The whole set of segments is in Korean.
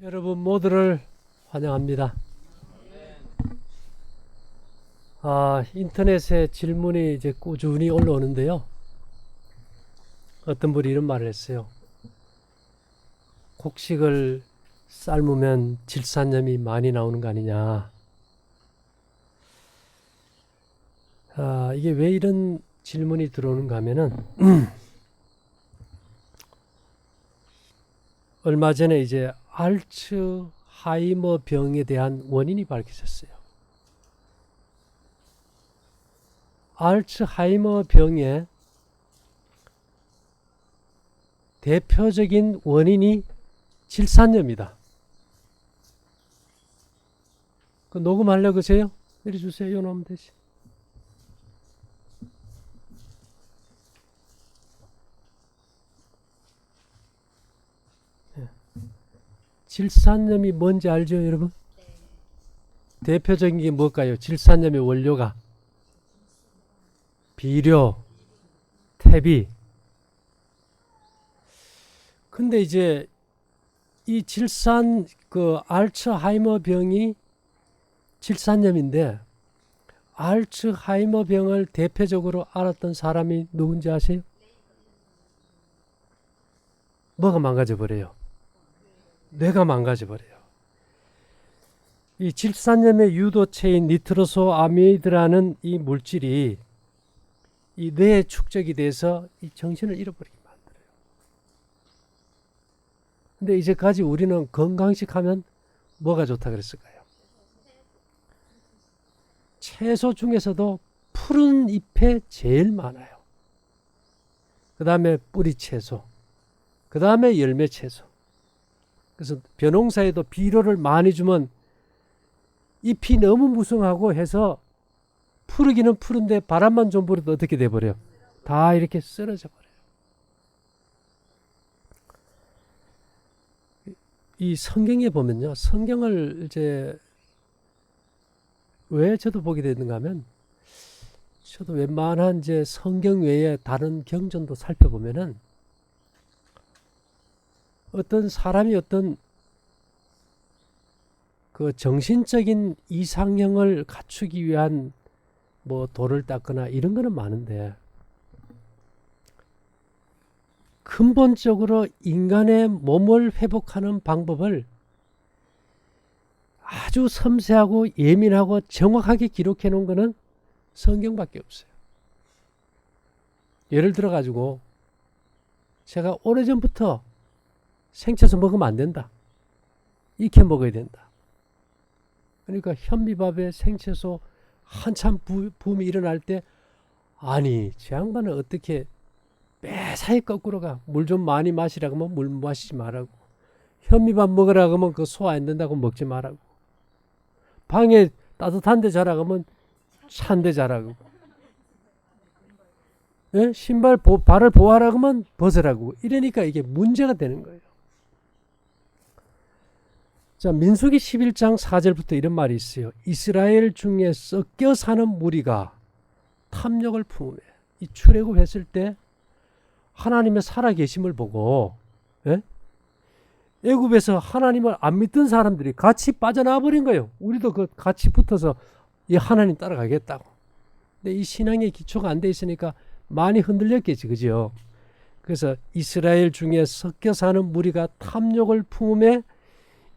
여러분 모두를 환영합니다. 인터넷에 질문이 이제 꾸준히 올라오는데요. 어떤 분이 이런 말을 했어요. 곡식을 삶으면 질산염이 많이 나오는 거 아니냐. 이게 왜 이런 질문이 들어오는가 하면은 얼마 전에 이제 알츠하이머 병에 대한 원인이 밝혀졌어요. 알츠하이머 병의 대표적인 원인이 질산염이다. 그 녹음하려고 그러세요? 이리 주세요. 이거 놓으면 되지. 질산염이 뭔지 알죠, 여러분? 대표적인 게 뭘까요? 질산염의 원료가 비료, 퇴비. 근데 이제 이 알츠하이머 병이 질산염인데, 알츠하이머 병을 대표적으로 알았던 사람이 누군지 아세요? 뭐가 망가져버려요? 뇌가 망가져버려요. 이 질산염의 유도체인 니트로소아미드라는 이 물질이 이 뇌에 축적이 돼서 이 정신을 잃어버리게 만들어요. 근데 이제까지 우리는 건강식 하면 뭐가 좋다 그랬을까요? 채소 중에서도 푸른 잎에 제일 많아요. 그 다음에 뿌리 채소, 그 다음에 열매 채소. 그래서 벼농사에도 비료를 많이 주면 잎이 너무 무성하고 해서 푸르기는 푸른데 바람만 좀 불어도 어떻게 돼버려요? 다 이렇게 쓰러져 버려요. 이 성경에 보면요. 성경을 이제 왜 저도 보게 되는가 하면 저도 웬만한 이제 성경 외에 다른 경전도 살펴보면은 어떤 사람이 어떤 그 정신적인 이상형을 갖추기 위한 뭐 돌을 닦거나 이런 거는 많은데 근본적으로 인간의 몸을 회복하는 방법을 아주 섬세하고 예민하고 정확하게 기록해 놓은 거는 성경밖에 없어요. 예를 들어 가지고 제가 오래전부터 생채소 먹으면 안 된다. 익혀 먹어야 된다. 그러니까 현미밥에 생채소 한참 붐이 일어날 때 아니 제 양반은 어떻게 매사에 거꾸로 가. 물 좀 많이 마시라고 하면 물 마시지 말라고. 현미밥 먹으라고 하면 그 소화 안 된다고 먹지 말라고. 방에 따뜻한 데 자라고 하면 찬 데 자라고. 예? 발을 보호하라고 하면 벗으라고. 이러니까 이게 문제가 되는 거예요. 자, 민수기 11장 4절부터 이런 말이 있어요. 이스라엘 중에 섞여 사는 무리가 탐욕을 품으며 이 출애굽했을 때 하나님의 살아계심을 보고 애굽에서 하나님을 안 믿던 사람들이 같이 빠져나와 버린 거예요. 우리도 그 같이 붙어서 이 하나님 따라가겠다고. 근데 이 신앙의 기초가 안 돼 있으니까 많이 흔들렸겠지, 그죠? 그래서 이스라엘 중에 섞여 사는 무리가 탐욕을 품음에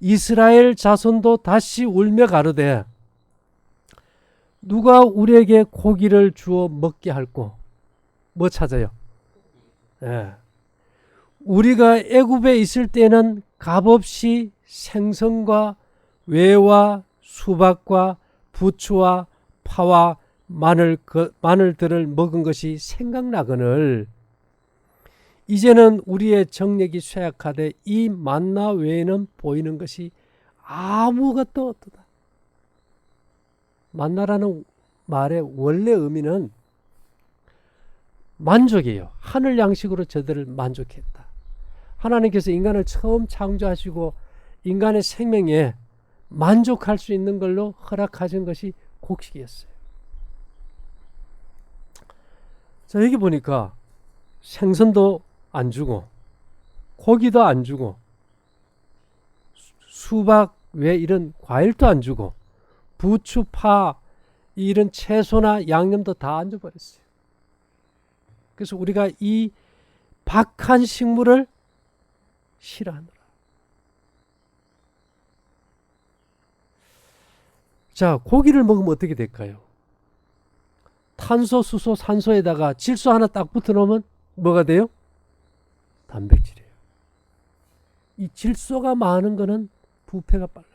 이스라엘 자손도 다시 울며 가로되 누가 우리에게 고기를 주어 먹게 할꼬? 뭐 찾아요? 예. 우리가 애굽에 있을 때는 값없이 생선과 외와 수박과 부추와 파와 마늘들을 먹은 것이 생각나거늘 이제는 우리의 정력이 쇠약하되 이 만나 외에는 보이는 것이 아무것도 없다. 만나라는 말의 원래 의미는 만족이에요. 하늘 양식으로 저들을 만족했다. 하나님께서 인간을 처음 창조하시고 인간의 생명에 만족할 수 있는 걸로 허락하신 것이 곡식이었어요. 자, 여기 보니까 생선도 안 주고 고기도 안 주고 수박 왜 이런 과일도 안 주고 부추, 파 이런 채소나 양념도 다 안 줘버렸어요. 그래서 우리가 이 박한 식물을 싫어하노라. 자, 고기를 먹으면 어떻게 될까요? 탄소, 수소, 산소에다가 질소 하나 딱 붙어 놓으면 뭐가 돼요? 단백질이에요. 이 질소가 많은 거는 부패가 빨라요.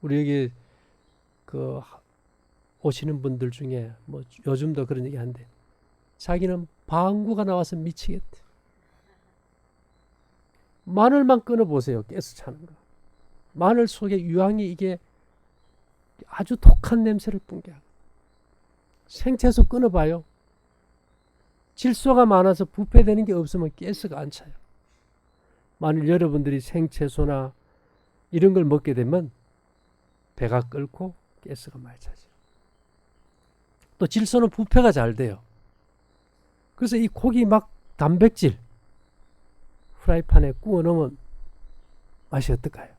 우리 여기 그 오시는 분들 중에 뭐 요즘도 그런 얘기 하는데 자기는 방구가 나와서 미치겠대. 마늘만 끊어보세요. 가스 차는 거. 마늘 속에 유황이 이게 아주 독한 냄새를 뿜게 하고. 생채소 끊어봐요. 질소가 많아서 부패되는 게 없으면 가스가 안 차요. 만일 여러분들이 생채소나 이런 걸 먹게 되면 배가 끓고 가스가 많이 차죠. 또 질소는 부패가 잘 돼요. 그래서 이 고기 막 단백질 프라이팬에 구워 놓으면 맛이 어떨까요?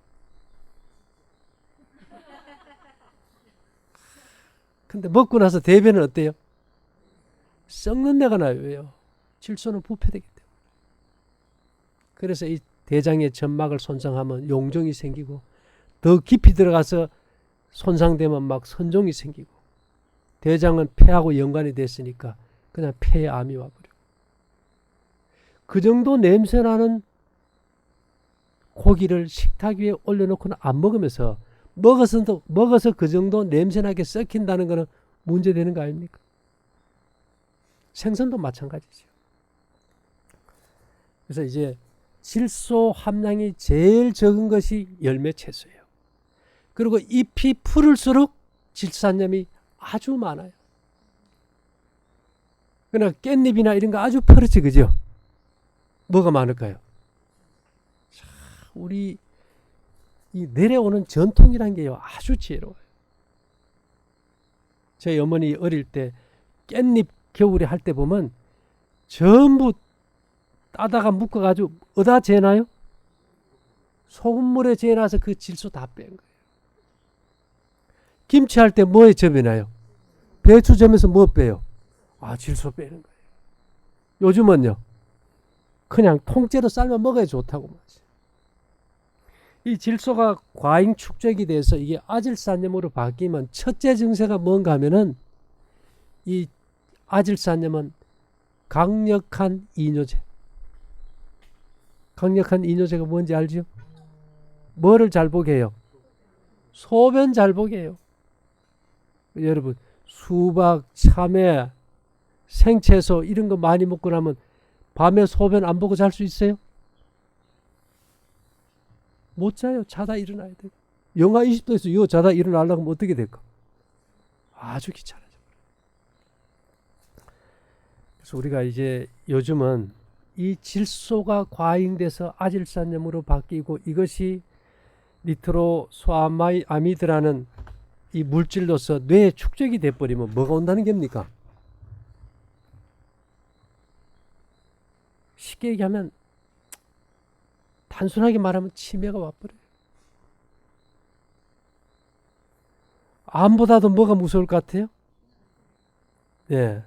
근데 먹고 나서 대변은 어때요? 썩는 내가 나요. 왜요? 질소는 부패되기 때문에. 그래서 이 대장의 점막을 손상하면 용종이 생기고 더 깊이 들어가서 손상되면 막 선종이 생기고 대장은 폐하고 연관이 됐으니까 그냥 폐에 암이 와버려. 그 정도 냄새나는 고기를 식탁 위에 올려놓고는 안 먹으면서 먹어서 그 정도 냄새나게 썩힌다는 것은 문제되는 거 아닙니까? 생선도 마찬가지죠. 그래서 이제 질소 함량이 제일 적은 것이 열매 채소예요. 그리고 잎이 푸를수록 질산염이 아주 많아요. 그러나 깻잎이나 이런 거 아주 푸르지, 그죠? 뭐가 많을까요? 자, 우리 이 내려오는 전통이란 게요 아주 지혜로워요. 저희 어머니 어릴 때 깻잎 겨울에 할 때 보면 전부 따다가 묶어가지고 어디다 재나요? 소금물에 재놔서 그 질소 다 뺀 거예요. 김치 할 때 뭐에 접이나요? 배추 점에서 뭐 빼요? 아, 질소 빼는 거예요. 요즘은요 그냥 통째로 삶아 먹어야 좋다고 말이죠. 이 질소가 과잉 축적이 돼서 이게 아질산염으로 바뀌면 첫째 증세가 뭔가 하면은 이 아질산염은 강력한 이뇨제. 강력한 이뇨제가 뭔지 알죠? 뭐를 잘 보게 해요? 소변 잘 보게 해요. 여러분 수박, 참외, 생채소 이런 거 많이 먹고 나면 밤에 소변 안 보고 잘 수 있어요? 못 자요. 자다 일어나야 돼요. 영하 20도에서 이거 자다 일어나려고 하면 어떻게 될까? 아주 귀찮아져. 그래서 우리가 이제 요즘은 이 질소가 과잉돼서 아질산염으로 바뀌고 이것이 니트로소아미드라는 이 물질로서 뇌에 축적이 돼버리면 뭐가 온다는 겁니까? 쉽게 얘기하면 단순하게 말하면 치매가 와버려요. 암보다도 뭐가 무서울 것 같아요? 예.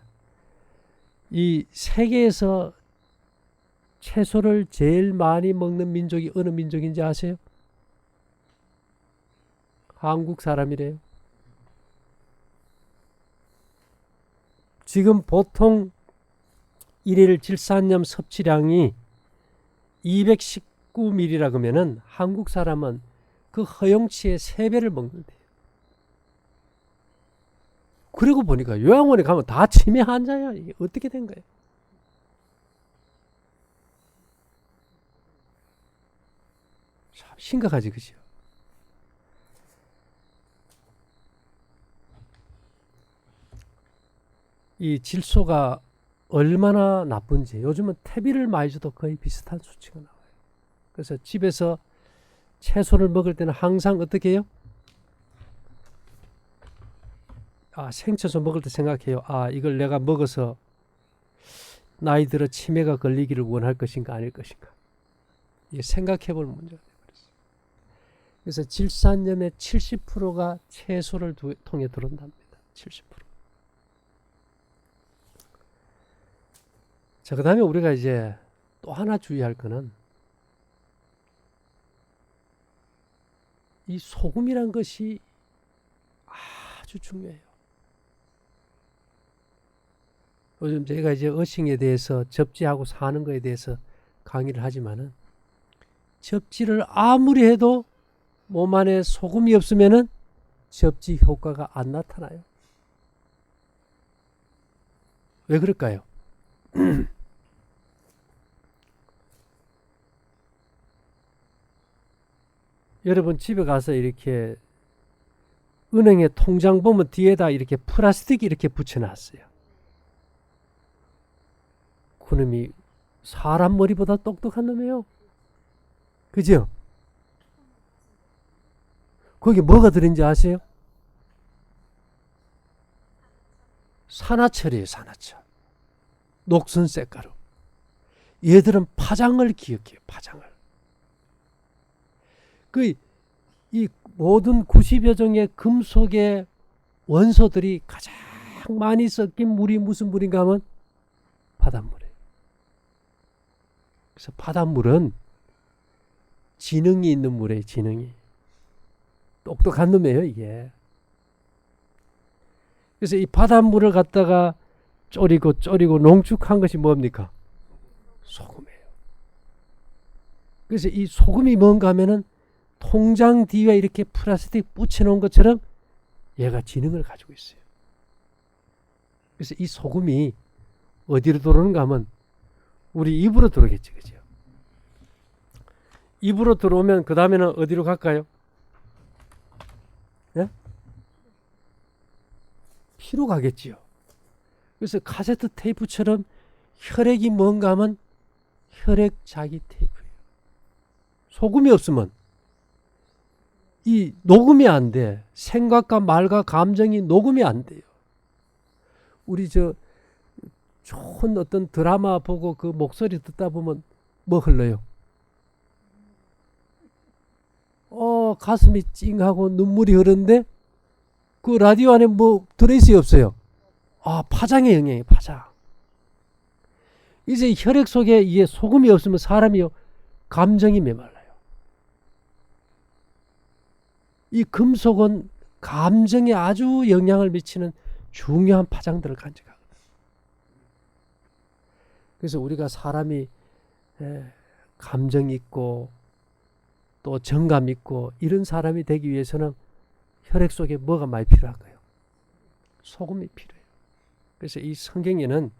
이 세계에서 채소를 제일 많이 먹는 민족이 어느 민족인지 아세요? 한국 사람이래요. 지금 보통 일일 질산염 섭취량이 219ml라 그러면은 한국 사람은 그 허용치의 3배를 먹는데요. 그리고 보니까 요양원에 가면 다 치매 환자야. 이게 어떻게 된 거예요? 참 심각하지, 그죠? 이 질소가 얼마나 나쁜지 요즘은 퇴비를 많이 줘도 거의 비슷한 수치가 나와요. 그래서 집에서 채소를 먹을 때는 항상 어떻게 해요? 생채소 먹을 때 생각해요. 이걸 내가 먹어서 나이 들어 치매가 걸리기를 원할 것인가 아닐 것인가. 이게 생각해 볼 문제가 되어버렸어요. 그래서 질산염의 70%가 채소를 통해 들어온답니다. 70%. 자, 그 다음에 우리가 이제 또 하나 주의할 거는 이 소금이란 것이 아주 중요해요. 요즘 제가 이제 어싱에 대해서 접지하고 사는 거에 대해서 강의를 하지만은 접지를 아무리 해도 몸 안에 소금이 없으면은 접지 효과가 안 나타나요. 왜 그럴까요? 여러분 집에 가서 이렇게 은행에 통장 보면 뒤에다 이렇게 플라스틱 이렇게 붙여놨어요. 그놈이 사람 머리보다 똑똑한 놈이에요. 그죠? 거기 뭐가 들어있는지 아세요? 산화철이에요. 산화철. 녹슨 쇳가루. 얘들은 파장을 기억해요. 파장을. 이 모든 90여 종의 금속의 원소들이 가장 많이 섞인 물이 무슨 물인가 하면 바닷물이에요. 그래서 바닷물은 지능이 있는 물이에요. 지능이. 똑똑한 놈이에요. 이게. 그래서 이 바닷물을 갖다가 졸이고 농축한 것이 뭡니까? 소금이에요. 그래서 이 소금이 뭔가 하면은 통장 뒤에 이렇게 플라스틱 붙여놓은 것처럼 얘가 지능을 가지고 있어요. 그래서 이 소금이 어디로 들어오는가 하면 우리 입으로 들어오겠지. 그죠? 입으로 들어오면 그 다음에는 어디로 갈까요? 네? 피로 가겠지요. 그래서 카세트 테이프처럼 혈액이 뭔가 하면 혈액 자기 테이프예요. 소금이 없으면 이 녹음이 안 돼. 생각과 말과 감정이 녹음이 안 돼요. 우리 좋은 어떤 드라마 보고 그 목소리 듣다 보면 뭐 흘러요? 가슴이 찡하고 눈물이 흐르는데 그 라디오 안에 뭐 들어있어요? 없어요? 파장의 영향이에요. 파장. 이제 혈액 속에 이게 소금이 없으면 사람이요 감정이 메말라요. 이 금속은 감정에 아주 영향을 미치는 중요한 파장들을 간직하거든요. 그래서 우리가 사람이 감정 있고 또 정감 있고 이런 사람이 되기 위해서는 혈액 속에 뭐가 많이 필요할까요? 소금이 필요해요. 그래서 이 성경에는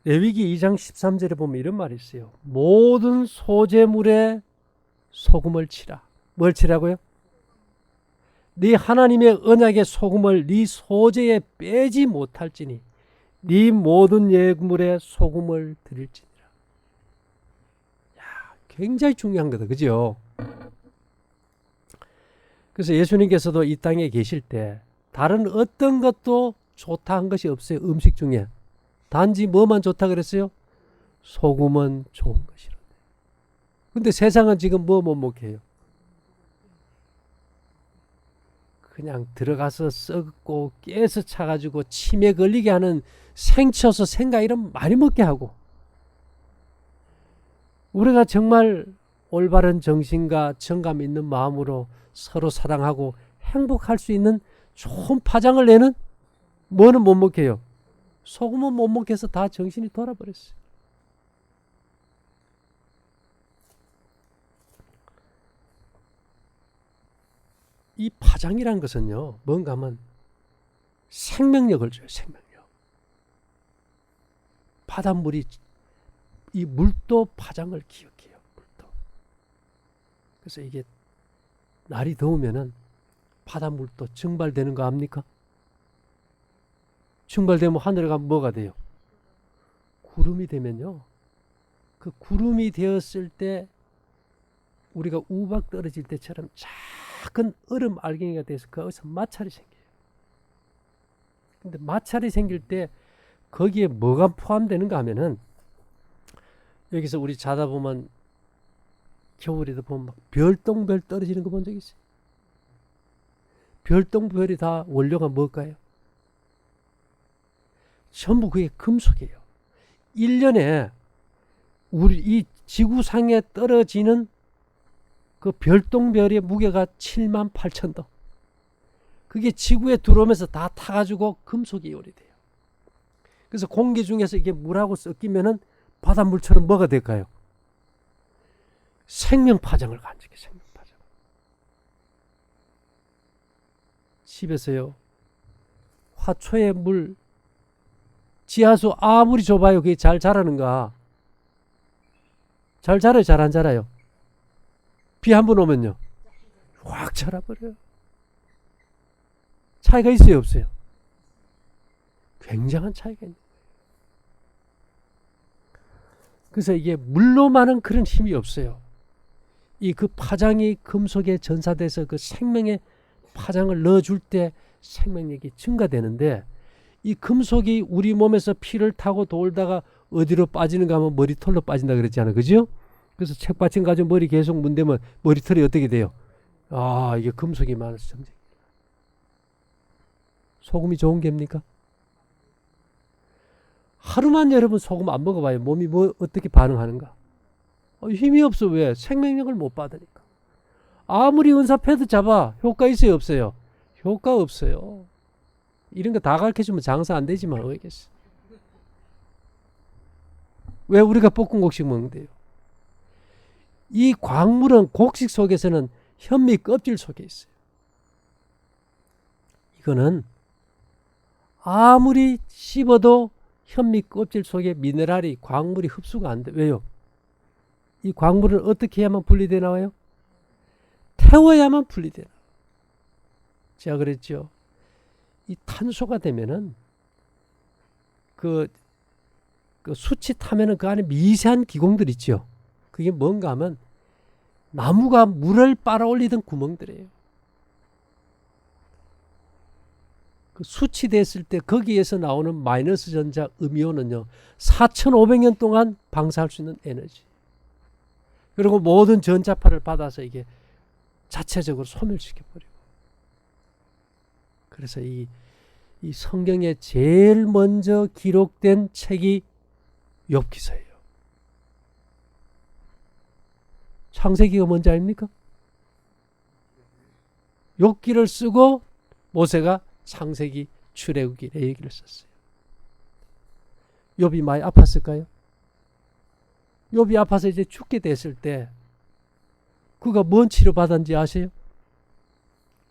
레위기 2장 13절에 보면 이런 말이 있어요. 모든 소재물에 소금을 치라. 뭘 치라고요? 네 하나님의 언약의 소금을 네 소재에 빼지 못할지니 네 모든 예물에 소금을 드릴지니라. 굉장히 중요한 거다. 그죠? 그래서 예수님께서도 이 땅에 계실 때 다른 어떤 것도 좋다 한 것이 없어요. 음식 중에. 단지 뭐만 좋다 그랬어요? 소금은 좋은 것이라. 근데 세상은 지금 뭐 못 먹혀요? 그냥 들어가서 썩고 깨서 차가지고 치매 걸리게 하는 생쳐서 생각 이런 많이 먹게 하고, 우리가 정말 올바른 정신과 정감 있는 마음으로 서로 사랑하고 행복할 수 있는 좋은 파장을 내는 뭐는 못 먹혀요? 소금은 못 먹혀서 다 정신이 돌아버렸어요. 이 파장이란 것은요, 뭔가 하면 생명력을 줘요. 생명력. 바닷물이, 이 물도 파장을 기억해요. 물도. 그래서 이게 날이 더우면은 바닷물도 증발되는 거 압니까? 증발되면 하늘에 가면 뭐가 돼요? 구름이 되면요, 그 구름이 되었을 때 우리가 우박 떨어질 때처럼 작은 얼음 알갱이가 돼서 거기서 마찰이 생겨요. 근데 마찰이 생길 때 거기에 뭐가 포함되는가 하면은, 여기서 우리 자다 보면 겨울에도 보면 막 별똥별 떨어지는 거 본 적 있어요? 별똥별이 다 원료가 뭘까요? 전부 그게 금속이에요. 1년에 우리 이 지구상에 떨어지는 그 별똥별의 무게가 7만 8천 도. 그게 지구에 들어오면서 다 타가지고 금속이 요리돼요. 그래서 공기 중에서 이게 물하고 섞이면은 바닷물처럼 뭐가 될까요? 생명파장을 간직해. 생명파장. 집에서요, 화초에 물, 지하수 아무리 좁아요, 그게 잘 자라는가? 잘 자라요, 잘 안 자라요? 비 한 번 오면요, 확 자라버려요. 차이가 있어요, 없어요? 굉장한 차이가 있는 거예요. 그래서 이게 물로만은 그런 힘이 없어요. 이 그 파장이 금속에 전사돼서 그 생명의 파장을 넣어줄 때 생명력이 증가되는데, 이 금속이 우리 몸에서 피를 타고 돌다가 어디로 빠지는가 하면 머리털로 빠진다 그랬잖아요. 그죠? 그래서 책받침 가지고 머리 계속 문대면 머리털이 어떻게 돼요? 아, 이게 금속이 많아서 정제. 소금이 좋은 겁니까? 하루만 여러분 소금 안 먹어봐요. 몸이 뭐 어떻게 반응하는가? 힘이 없어. 왜? 생명력을 못 받으니까. 아무리 은사패드 잡아 효과 있어요, 없어요? 효과 없어요. 이런 거 다 가르쳐주면 장사 안 되지만 어겠어. 왜 우리가 볶은 곡식 먹는데요? 이 광물은 곡식 속에서는 현미 껍질 속에 있어요. 이거는 아무리 씹어도 현미 껍질 속에 미네랄이, 광물이 흡수가 안 돼. 왜요? 이 광물은 어떻게 해야만 분리돼 나와요? 태워야만 분리돼 나와요. 제가 그랬죠. 이 탄소가 되면은 그 수치 타면은 그 안에 미세한 기공들 있죠. 그게 뭔가 하면 나무가 물을 빨아올리던 구멍들이에요. 그 수치됐을 때 거기에서 나오는 마이너스 전자 음이온은요, 4,500년 동안 방사할 수 있는 에너지. 그리고 모든 전자파를 받아서 이게 자체적으로 소멸시켜버리고. 그래서 이 성경에 제일 먼저 기록된 책이 욥기서예요. 창세기가 뭔지 아닙니까? 욥기를 쓰고 모세가 창세기, 출애굽기 내 얘기를 썼어요. 욥이 많이 아팠을까요? 욥이 아파서 이제 죽게 됐을 때 그가 뭔 치료 받았는지 아세요?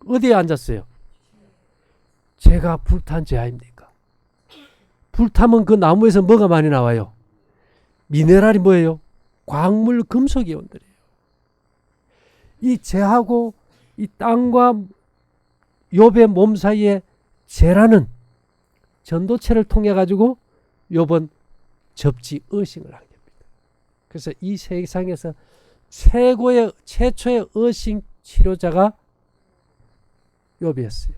어디에 앉았어요? 제가 불탄 죄아입니까? 불타면 그 나무에서 뭐가 많이 나와요? 미네랄이 뭐예요? 광물, 금속이온들이에요. 이 죄하고 이 땅과 욥의 몸 사이에 죄라는 전도체를 통해 가지고 욥은 접지 어싱을 한 겁니다. 그래서 이 세상에서 최초의 어싱 치료자가 욥이었어요.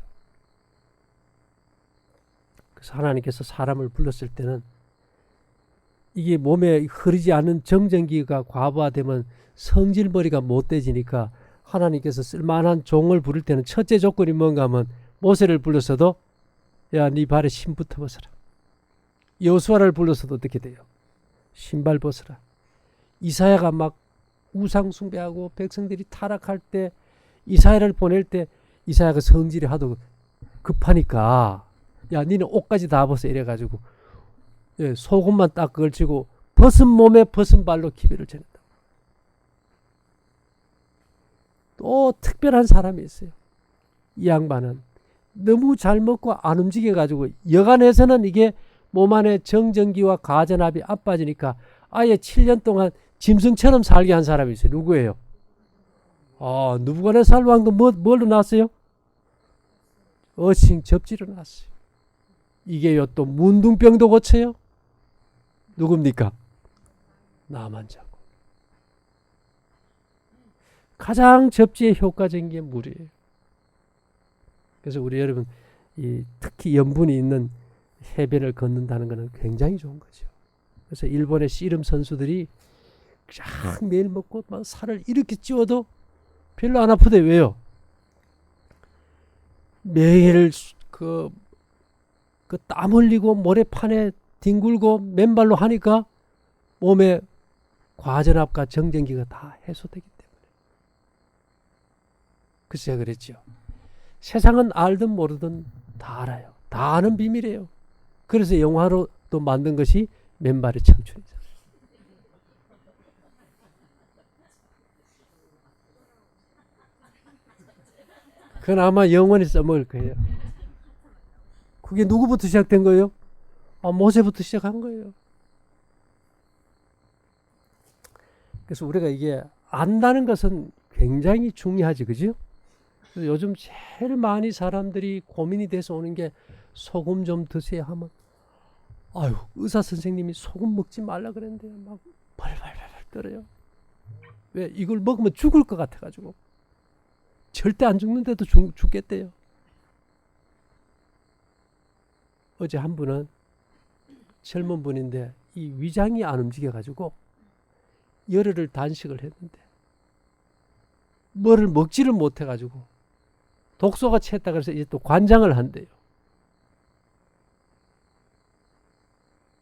그래서 하나님께서 사람을 불렀을 때는 이게 몸에 흐르지 않은 정전기가 과부하되면 성질머리가 못돼지니까 하나님께서 쓸만한 종을 부를 때는 첫째 조건이 뭔가 하면 모세를 불렀어도 야, 네 발에 신부터 벗어라. 여호수아를 불렀어도 어떻게 돼요? 신발 벗어라. 이사야가 막 우상 숭배하고 백성들이 타락할 때 이사야를 보낼 때 이사야가 성질이 하도 급하니까 야, 니는 옷까지 다 벗어 이래가지고 속옷만 딱 걸치고 벗은 몸에 벗은 발로 기별을 전했다. 또 특별한 사람이 있어요. 이 양반은 너무 잘 먹고 안 움직여가지고 여간에서는 이게 몸 안에 정전기와 가전압이 안 빠지니까 아예 7년 동안 짐승처럼 살게 한 사람이 있어요. 누구예요? 누부갓네살 왕도 뭘로 났어요? 어싱 접지로 났어요. 이게요 또 문둥병도 고쳐요. 누굽니까? 나만 자고. 가장 접지에 효과적인 게 물이에요. 그래서 우리 여러분 특히 염분이 있는 해변을 걷는다는 것은 굉장히 좋은 거죠. 그래서 일본의 씨름 선수들이 쫙 매일 먹고 막 살을 이렇게 찌워도 별로 안 아프대. 왜요? 매일 그 땀 흘리고 모래판에 뒹굴고 맨발로 하니까 몸에 과전압과 정전기가 다 해소되기 때문에. 그래서 제가 그랬죠. 세상은 알든 모르든 다 알아요. 다 아는 비밀이에요. 그래서 영화로 또 만든 것이 맨발의 청춘이죠. 그건 아마 영원히 써먹을 거예요. 그게 누구부터 시작된 거예요? 모세부터 시작한 거예요. 그래서 우리가 이게 안다는 것은 굉장히 중요하지, 그죠? 요즘 제일 많이 사람들이 고민이 돼서 오는 게 소금 좀 드세요 하면, 아유, 의사 선생님이 소금 먹지 말라 그랬는데요. 막 발발발 떨어요. 왜? 이걸 먹으면 죽을 것 같아가지고. 절대 안 죽는데도 죽겠대요. 어제 한 분은 젊은 분인데 이 위장이 안 움직여가지고 열흘을 단식을 했는데 뭐를 먹지를 못해가지고 독소가 챘다 그래서 이제 또 관장을 한대요.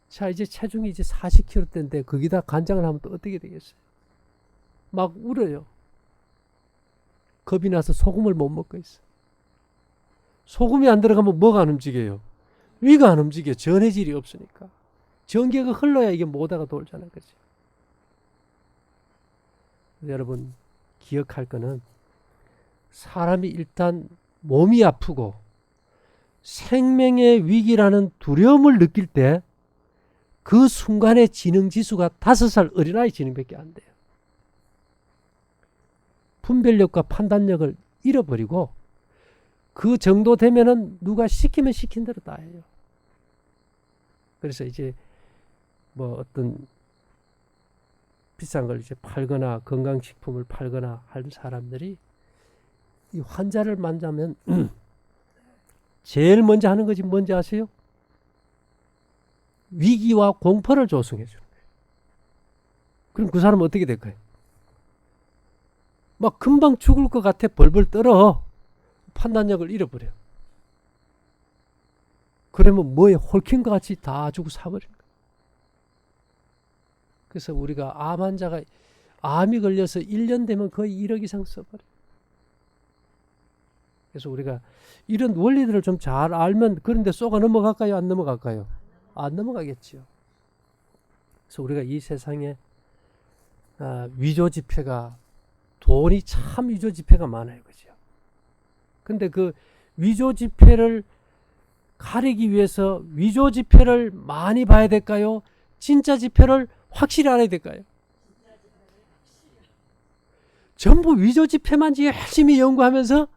자, 이제 체중이 이제 40kg대인데 거기다 관장을 하면 또 어떻게 되겠어요? 막 울어요. 겁이 나서 소금을 못 먹고 있어. 소금이 안 들어가면 뭐가 안 움직여요? 위가 안 움직여. 전해질이 없으니까. 전기가 흘러야 이게 모다가 돌잖아요. 그치? 여러분 기억할 거는 사람이 일단 몸이 아프고 생명의 위기라는 두려움을 느낄 때 그 순간의 지능지수가 5살 어린아이 지능밖에 안 돼요. 분별력과 판단력을 잃어버리고 그 정도 되면은 누가 시키면 시킨 대로 다 해요. 그래서 이제 뭐 어떤 비싼 걸 이제 팔거나 건강식품을 팔거나 하는 사람들이 이 환자를 만나면 제일 먼저 하는 것이 뭔지 아세요? 위기와 공포를 조성해 주는 거예요. 그럼 그 사람은 어떻게 될까요? 막 금방 죽을 것 같아 벌벌 떨어. 판단력을 잃어버려요. 그러면 뭐에 홀킨 것 같이 다 주고 사버린 거예요. 그래서 우리가 암 환자가 암이 걸려서 1년 되면 거의 1억 이상 써버려요. 그래서 우리가 이런 원리들을 좀 잘 알면 그런데 쏘가 넘어갈까요? 안 넘어갈까요? 안 넘어가겠죠. 그래서 우리가 이 세상에 위조지폐가 돈이 참 위조지폐가 많아요. 그죠? 근데 그 위조지폐를 가리기 위해서 위조지폐를 많이 봐야 될까요? 진짜 지폐를 확실히 알아야 될까요? 전부 위조지폐만 열심히 연구하면서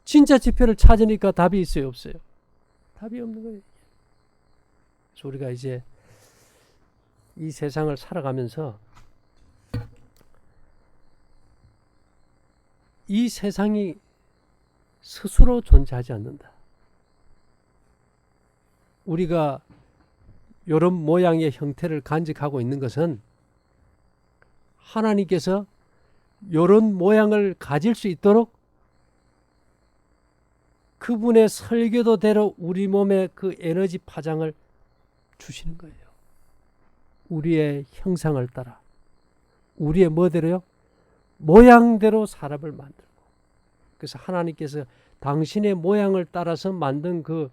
진짜 지폐를 찾으니까 답이 있어요? 없어요? 답이 없는 거예요. 그래서 우리가 이제 이 세상을 살아가면서 이 세상이 스스로 존재하지 않는다. 우리가 이런 모양의 형태를 간직하고 있는 것은 하나님께서 이런 모양을 가질 수 있도록 그분의 설계도대로 우리 몸에 그 에너지 파장을 주시는 거예요. 우리의 형상을 따라 우리의 뭐대로요? 모양대로 사람을 만들고. 그래서 하나님께서 당신의 모양을 따라서 만든 그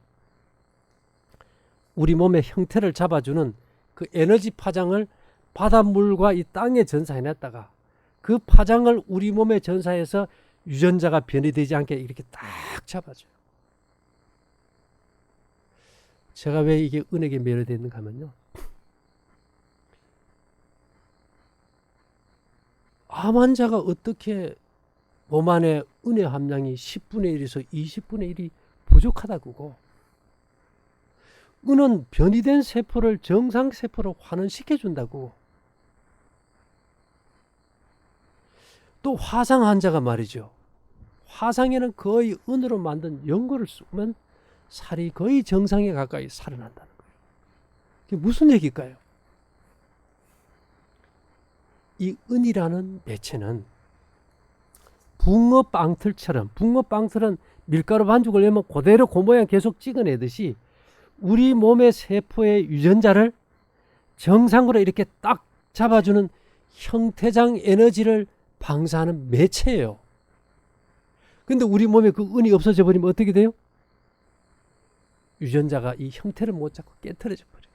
우리 몸의 형태를 잡아주는 그 에너지 파장을 바닷물과 이 땅에 전사해놨다가 그 파장을 우리 몸에 전사해서 유전자가 변이되지 않게 이렇게 딱 잡아줘요. 제가 왜 이게 은혜에 매료되는가 하면요. 암 환자가 어떻게 몸 안에 은혜 함량이 10분의 1에서 20분의 1이 부족하다고. 은은 변이된 세포를 정상세포로 환원시켜준다고. 또 화상 환자가 말이죠. 화상에는 거의 은으로 만든 연고를 쓰면 살이 거의 정상에 가까이 살아난다는 거예요. 그게 무슨 얘기일까요? 이 은이라는 매체는 붕어빵틀처럼, 붕어빵틀은 밀가루 반죽을 내면 그대로 그 모양 계속 찍어내듯이 우리 몸의 세포의 유전자를 정상으로 이렇게 딱 잡아주는 형태장 에너지를 방사하는 매체예요. 근데 우리 몸에 그 은이 없어져 버리면 어떻게 돼요? 유전자가 이 형태를 못 잡고 깨트려져 버려요.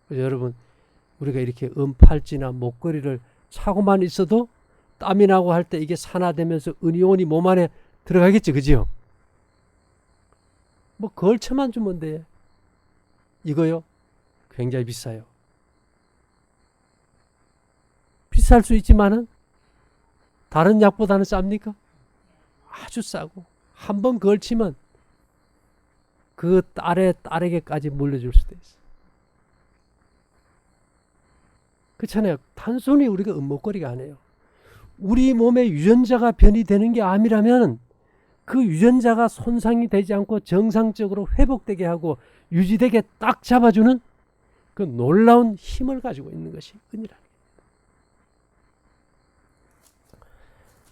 그래서 여러분, 우리가 이렇게 팔찌나 목걸이를 차고만 있어도 땀이 나고 할 때 이게 산화되면서 은이온이 몸 안에 들어가겠지, 그지요? 뭐 걸쳐만 주면 돼. 이거요? 굉장히 비싸요. 비쌀 수 있지만은 다른 약보다는 쌉니까? 아주 싸고 한 번 걸치면 그 딸에게까지 물려줄 수도 있어. 그렇잖아요. 단순히 우리가 은목걸이가 아니에요. 우리 몸의 유전자가 변이되는 게 암이라면 그 유전자가 손상이 되지 않고 정상적으로 회복되게 하고 유지되게 딱 잡아주는 그 놀라운 힘을 가지고 있는 것이 은이라는 거예요.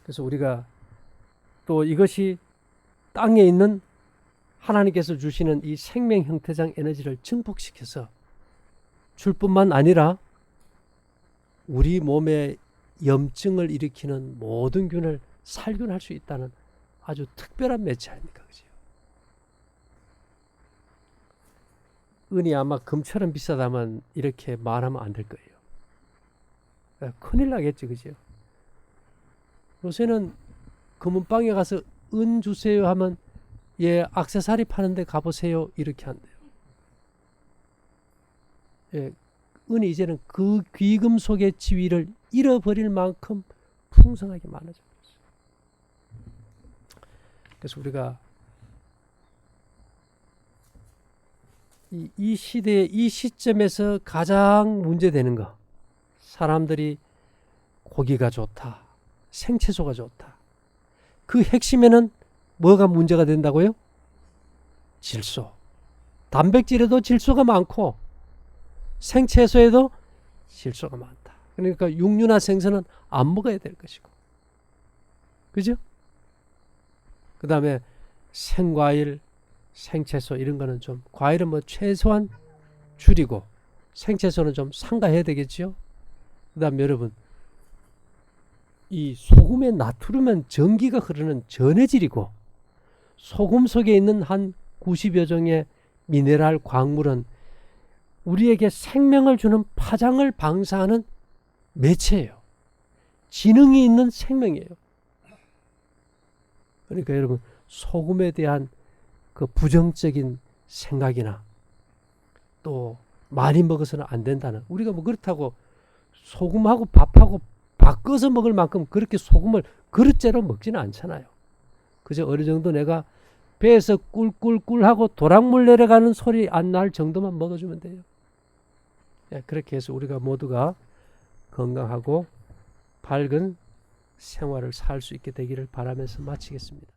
그래서 우리가 또 이것이 땅에 있는 하나님께서 주시는 이 생명 형태장 에너지를 증폭시켜서 줄 뿐만 아니라 우리 몸에 염증을 일으키는 모든 균을 살균할 수 있다는 아주 특별한 매체 아닙니까? 그죠? 은이 아마 금처럼 비싸다면 이렇게 말하면 안 될 거예요. 큰일 나겠지, 그죠? 요새는 금은방에 가서 은 주세요 하면 예, 액세서리 파는데 가보세요 이렇게 한대요. 예, 은이 이제는 그 귀금속의 지위를 잃어버릴 만큼 풍성하게 많아져 있어요. 그래서 우리가 이 시대의 이 시점에서 가장 문제되는 거, 사람들이 고기가 좋다, 생채소가 좋다. 그 핵심에는 뭐가 문제가 된다고요? 질소. 단백질에도 질소가 많고 생채소에도 질소가 많다. 그러니까 육류나 생선은 안 먹어야 될 것이고, 그죠? 그 다음에 생과일, 생채소 이런 거는 좀, 과일은 뭐 최소한 줄이고 생채소는 좀 삼가해야 되겠죠. 그 다음에 여러분, 이 소금에 나트륨은 전기가 흐르는 전해질이고 소금 속에 있는 한 90여 종의 미네랄 광물은 우리에게 생명을 주는 파장을 방사하는 매체예요. 지능이 있는 생명이에요. 그러니까 여러분, 소금에 대한 그 부정적인 생각이나 또 많이 먹어서는 안 된다는, 우리가 뭐 그렇다고 소금하고 밥하고 바꿔서 먹을 만큼 그렇게 소금을 그릇째로 먹지는 않잖아요. 그저 어느 정도 내가 배에서 꿀꿀꿀 하고 도랑물 내려가는 소리 안 날 정도만 먹어주면 돼요. 예, 그렇게 해서 우리가 모두가 건강하고 밝은 생활을 살 수 있게 되기를 바라면서 마치겠습니다.